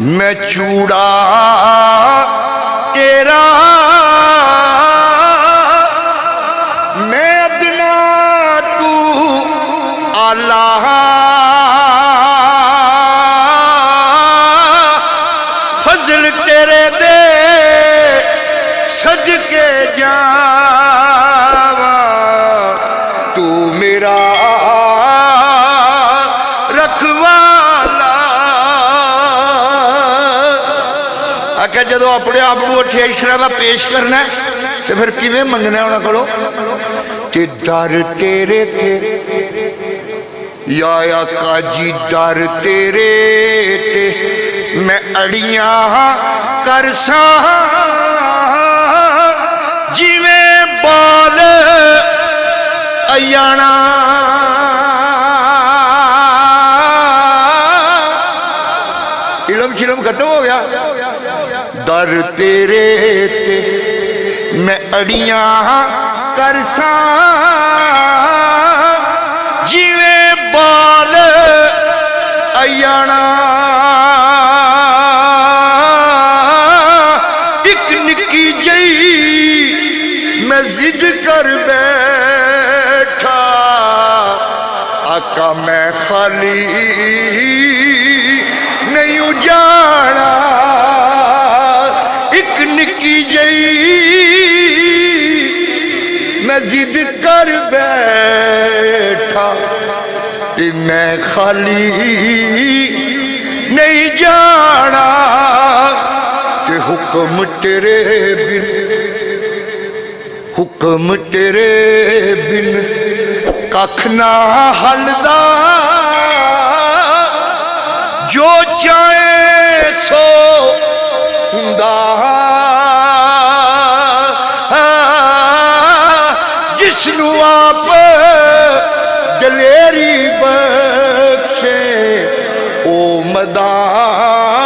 मैं चूड़ा तेरा मैं अदना तू आला फजल तेरे दे सज के जावा तू मेरा रखवाला। आख्या जो अपने आप को अठिया इस तरह का पेश करना है तो फिर किवें मंगना उन्होंने को ते डर तेरे थे या आका जी डर तेरे ते मैं अड़ियां कर सा जिवें बाल अयाना इलम शिलम खत्म हो गया। दर तेरे ते मैं अड़ियां कर सा जिवें बाल अयाना एक निक्की जई मैं जिद कर बैठा आका मैं खाली नहीं उजाड़ा एक निक्की जई मैं जिद कर बैठा ते मैं खाली नहीं जाना ते हुक्म तेरे बिन हुक्म तेरे बिन कख ना हलदा जो चाहे सो हुंदा जिसनू आप दलेरी बख्शे ओ मदान